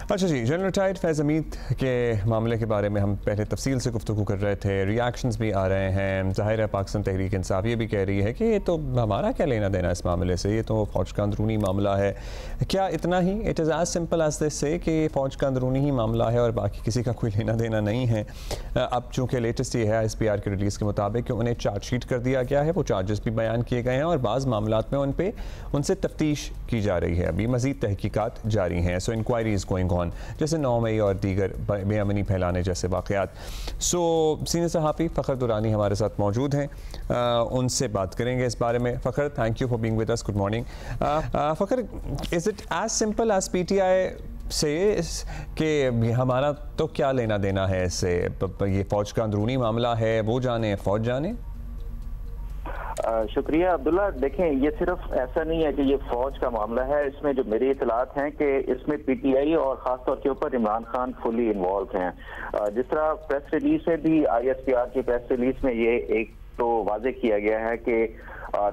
अच्छा जी, general retired फैज़ हमीद के मामले के बारे में हम पहले तफसील से गुफ्तगू कर रहे थे। रिएक्शंस भी आ रहे हैं। ज़ाहिर है पाकिस्तान तहरीक इंसाफ ये भी कह रही है कि ये तो हमारा क्या लेना देना इस मामले से, ये तो फ़ौज का अंदरूनी मामला है। क्या इतना ही it is as simple as this से कि फ़ौज का अंदरूनी ही मामला है और बाकी किसी का कोई लेना देना नहीं है? अब चूँकि लेटेस्ट ये है SPR के रिलीज़ के मुताबिक कि उन्हें चार्जशीट कर दिया गया है, वो चार्जेस भी बयान किए गए हैं और बाज़ मामलात में उनसे तफ्तीश की जा रही है। अभी मज़ीद तहकीकात जारी हैं। सो इंक्वायरी इज़ गोइंग ऑन, जैसे 9 मई और दीगर बेअमनी फैलाने जैसे वाक़यात। सो सीनियर सहाफ़ी फ़खर दुरानी हमारे साथ मौजूद हैं, उनसे बात करेंगे इस बारे में। Fakhar, thank you for being with us, good morning. Fakhar, is it as simple as PTI से कि हमारा तो क्या लेना देना है इससे? ये फ़ौज का अंदरूनी मामला है, वो जाने फ़ौज जाने। शुक्रिया अब्दुल्ला। देखें, ये सिर्फ ऐसा नहीं है कि ये फौज का मामला है। इसमें जो मेरी इतलात हैं कि इसमें PTI और ख़ासतौर के ऊपर इमरान खान फुली इन्वॉल्व हैं। जिस तरह प्रेस रिलीज में भी ISPR की प्रेस रिलीज में ये एक तो वाज़ेह किया गया है कि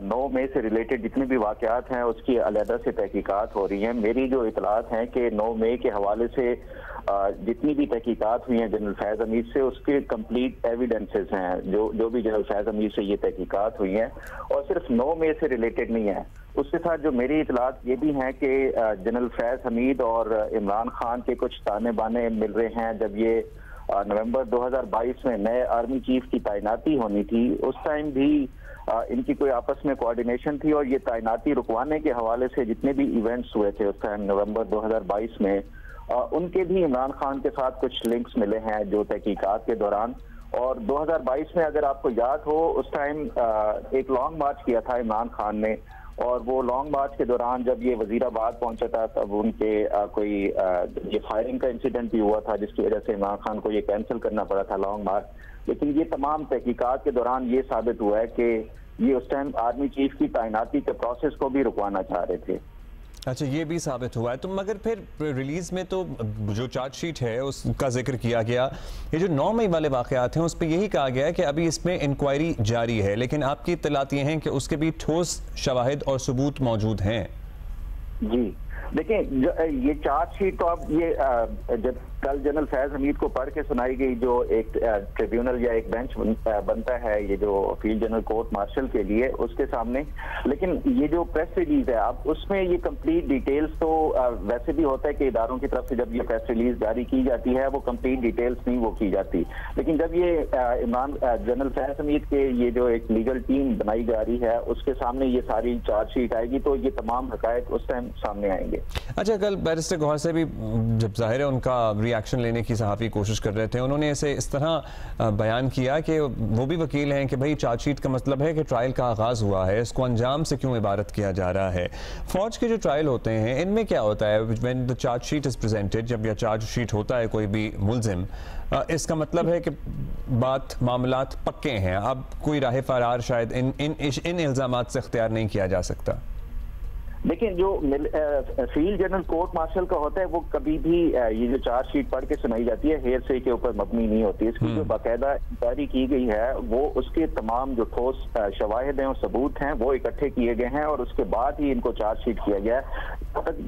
9 मई से रिलेटेड जितने भी वाक़यात हैं उसकी अलहदा से तहकीकात हो रही हैं। मेरी जो इतलात हैं कि 9 मई के हवाले से जितनी भी तहकीकात हुई हैं जनरल फैज़ हमीद से, उसके कंप्लीट एविडेंसेस हैं जो भी जनरल फैज़ हमीद से ये तहकीकात हुई हैं, और सिर्फ 9 मई से रिलेटेड नहीं है। उसके साथ जो मेरी इतलात ये भी हैं कि जनरल फैज़ हमीद और इमरान खान के कुछ ताने बाने मिल रहे हैं। जब ये नवंबर 2022 में नए आर्मी चीफ की तैनाती होनी थी, उस टाइम भी इनकी कोई आपस में कोऑर्डिनेशन थी, और ये तैनाती रुकवाने के हवाले से जितने भी इवेंट्स हुए थे उस टाइम नवंबर 2022 में, उनके भी इमरान खान के साथ कुछ लिंक्स मिले हैं जो तहकीकात के दौरान। और 2022 में अगर आपको याद हो, उस टाइम एक लॉन्ग मार्च किया था इमरान खान ने, और वो लॉन्ग मार्च के दौरान जब ये वजीराबाद पहुंचा था तब उनके कोई ये फायरिंग का इंसिडेंट भी हुआ था, जिसकी वजह से इमरान खान को ये कैंसिल करना पड़ा था लॉन्ग मार्च। लेकिन ये तमाम तहकीकात के दौरान ये साबित हुआ है कि ये उस टाइम आर्मी चीफ की तैनाती के प्रोसेस को भी रुकवाना चाह रहे थे। अच्छा, ये भी साबित हुआ है। तो मगर फिर रिलीज़ में तो जो चार्जशीट है उसका जिक्र किया गया, ये जो 9 मई वाले वाक़यात हैं उस पर यही कहा गया है कि अभी इसमें इंक्वायरी जारी है, लेकिन आपकी इत्तलात ये हैं कि उसके भी ठोस शवाहिद और सबूत मौजूद हैं। जी देखिए, ये चार्जशीट तो अब ये जब कल जनरल फैज़ हमीद को पढ़ के सुनाई गई, जो एक ट्रिब्यूनल या एक बेंच बनता है ये जो फील्ड जनरल कोर्ट मार्शल के लिए, उसके सामने। लेकिन ये जो प्रेस रिलीज है अब उसमें ये कंप्लीट डिटेल्स तो वैसे भी होता है कि इदारों की तरफ से जब ये प्रेस रिलीज जारी की जाती है वो कंप्लीट डिटेल्स नहीं वो की जाती। लेकिन जब ये जनरल फैज़ हमीद के ये जो एक लीगल टीम बनाई जा रही है उसके सामने ये सारी चार्जशीट आएगी तो ये तमाम हकायक उस टाइम सामने आएंगे। अच्छा, कल बैरिस्टर गौहर से भी जब ज़ाहिर है उनका रिएक्शन लेने की सहाफ़ी कोशिश कर रहे थे, उन्होंने ऐसे इस तरह बयान किया कि वो भी वकील हैं कि भाई चार्जशीट का मतलब है कि ट्रायल का आगाज़ हुआ है, इसको अंजाम से क्यों इबारत किया जा रहा है। फ़ौज के जो ट्रायल होते हैं इनमें क्या होता है, when the chargesheet is presented, जब यह चार्जशीट होता है कोई भी मुलजिम, इसका मतलब है कि बात मामलात पक्के हैं, अब कोई राह फरार शायद इन इल्ज़ामात से इख्तियार नहीं किया जा सकता। देखिए, जो फील्ड जनरल कोर्ट मार्शल का होता है वो कभी भी ये जो चार्जशीट पढ़ के सुनाई जाती है हेर से के ऊपर मबनी नहीं होती। इसकी जो बाकायदा इंक्वायरी की गई है वो उसके तमाम जो ठोस शवाहिद हैं और सबूत हैं वो इकट्ठे किए गए हैं और उसके बाद ही इनको चार्जशीट किया गया है।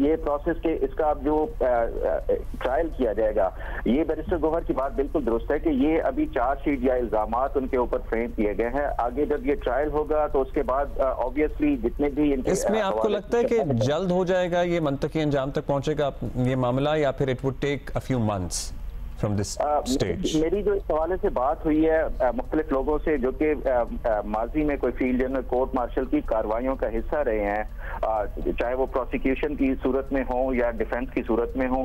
ये प्रोसेस के इसका अब जो ट्रायल किया जाएगा, ये बैरिस्टर गौहर की बात बिल्कुल दुरुस्त है कि ये अभी चार्जशीट या इल्जामात उनके ऊपर फ्रेम किए गए हैं। आगे जब ये ट्रायल होगा तो उसके बाद ऑब्वियसली जितने भी इसमें आपको लगता है कि जल्द हो जाएगा, ये मंतकी अंजाम तक पहुंचेगा ये मामला, या फिर it would take a few months from this stage? मेरी जो इस हवाले से बात हुई है मुख्तलिफ लोगों से जो कि माजी में कोई फील्ड जनरल कोर्ट मार्शल की कार्रवाइयों का हिस्सा रहे हैं, चाहे वो प्रोसिक्यूशन की सूरत में हो या डिफेंस की सूरत में हो,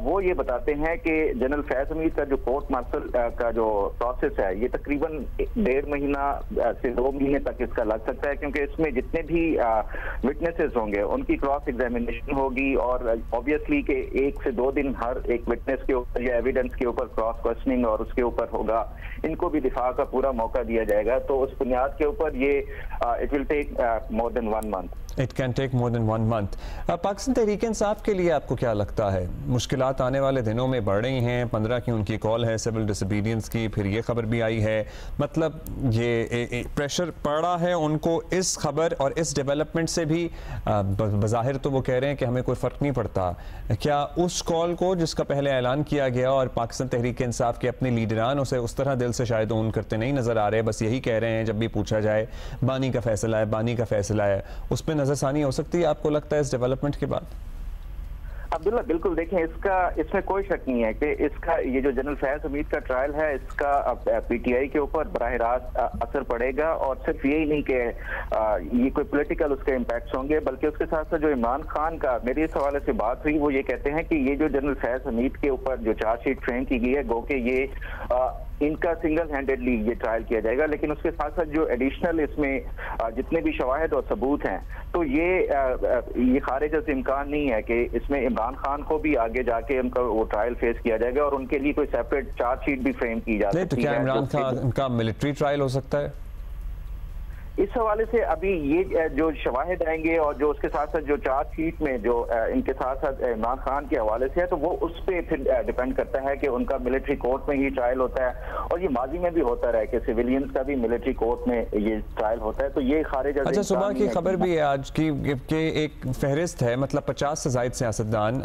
वो ये बताते हैं कि जनरल फैज़ हमीद का जो कोर्ट मार्शल का जो प्रोसेस है ये तकरीबन 1.5 महीना से 2 महीने तक इसका लग सकता है, क्योंकि इसमें जितने भी विटनेसेस होंगे उनकी क्रॉस एग्जामिनेशन होगी और ऑब्वियसली के 1 से 2 दिन हर एक विटनेस के ऊपर या एविडेंस के ऊपर क्रॉस क्वेश्चनिंग और उसके ऊपर होगा, इनको भी दिफा का पूरा मौका दिया जाएगा। तो उस बुनियाद के ऊपर ये it will take more than 1 month. It can take more than 1 month. Pakistan Tehreek Insaf के लिए आपको क्या लगता है मुश्किलात आने वाले दिनों में बढ़ रही हैं? 15 की उनकी कॉल है सिविल डिसोबीडियंस की, फिर ये खबर भी आई है, मतलब ये प्रेशर पड़ा है उनको इस खबर और इस डेवलपमेंट से भी। बज़ाहिर तो वो कह रहे हैं कि हमें कोई फ़र्क नहीं पड़ता। क्या उस कॉल को जिसका पहले ऐलान किया गया और पाकिस्तान तहरीक इंसाफ के अपने लीडरान उसे उस तरह दिल से शायद ओन करते नहीं नज़र आ रहे, बस यही कह रहे हैं जब भी पूछा जाए बानी का फैसला है, बानी का फैसला है, उस पर नज़रसानी हो सकती है आपको लगता है इस डेवलपमेंट के बाद? अब्दुल्ला, बिल्कुल देखें, इसमें कोई शक नहीं है कि इसका ये जो जनरल फैज हमीद का ट्रायल है इसका पीटीआई के ऊपर बराह रास्त असर पड़ेगा। और सिर्फ यही नहीं कि ये कोई पॉलिटिकल उसके इम्पैक्ट्स होंगे, बल्कि उसके साथ साथ जो इमरान खान का मेरे इस हवाले से बात हुई, वो ये कहते हैं कि ये जो जनरल फैज हमीद के ऊपर जो चार्जशीट फ्रेम की गई है, गो के ये इनका सिंगल हैंडेडली ये ट्रायल किया जाएगा, लेकिन उसके साथ साथ जो एडिशनल इसमें जितने भी शवाहिद और सबूत हैं, तो ये खारिज से इम्कान नहीं है कि इसमें इमरान खान को भी आगे जाके उनका वो ट्रायल फेस किया जाएगा और उनके लिए कोई सेपरेट चार्जशीट भी फ्रेम की जा सकती है। तो क्या इमरान खान का मिलिट्री ट्रायल हो सकता है? इस हवाले से अभी ये जो शवाहिद आएंगे और जो उसके साथ साथ जो चार्जशीट में जो इनके साथ साथ इमरान खान के हवाले से है, तो वो उस पर फिर डिपेंड करता है कि उनका मिलिट्री कोर्ट में ही ट्रायल होता है। और ये माजी में भी होता रहा है कि सिविलियंस का भी मिलिट्री कोर्ट में ये ट्रायल होता है, तो ये खारिज। अच्छा, सुबह की खबर भी है आज की कि एक फहरिस्त है, मतलब 50 से ज़ायद सियासतदान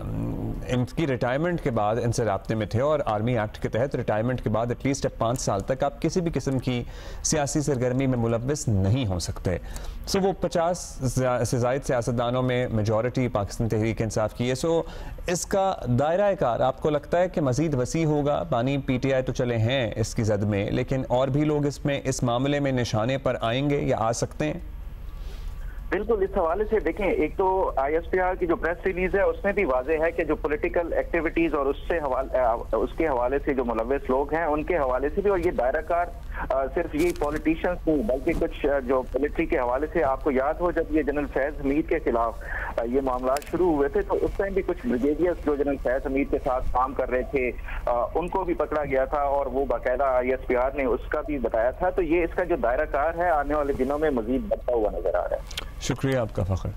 इनकी रिटायरमेंट के बाद इनसे राब्ते में थे और आर्मी एक्ट के तहत रिटायरमेंट के बाद एटलीस्ट 5 साल तक आप किसी भी किस्म की सियासी सरगर्मी में मुलव्वस नहीं हो सकते। सो वो 50 से ज़ायद सियासतदानों में मेजॉरिटी पाकिस्तान तहरीक इंसाफ की है। सो इसका दायरा कार आपको लगता है कि मज़ीद वसी होगा? बानी पीटीआई तो चले हैं इसकी जद में, लेकिन और भी लोग इसमें इस मामले में निशाने पर आएंगे या आ सकते हैं? बिल्कुल, इस हवाले से देखें, एक तो ISPR की जो प्रेस रिलीज है उसमें भी वाज़ेह है कि जो पॉलिटिकल एक्टिविटीज और उसके हवाले से जो मुलव्वस लोग हैं उनके हवाले से भी, और ये दायराकार सिर्फ ये पॉलिटिशियंस नहीं बल्कि कुछ जो मिलिट्री के हवाले से, आपको याद हो जब ये जनरल फैज हमीद के खिलाफ ये मामला शुरू हुए थे, तो उस टाइम भी कुछ ब्रिगेडियर्स जो जनरल फैज हमीद के साथ काम कर रहे थे उनको भी पकड़ा गया था और वो बाकायदा ISPR ने उसका भी बताया था। तो ये इसका जो दायराकार है आने वाले दिनों में मजीद बढ़ता हुआ नजर आ रहा है। शुक्रिया आपका फ़ख्र।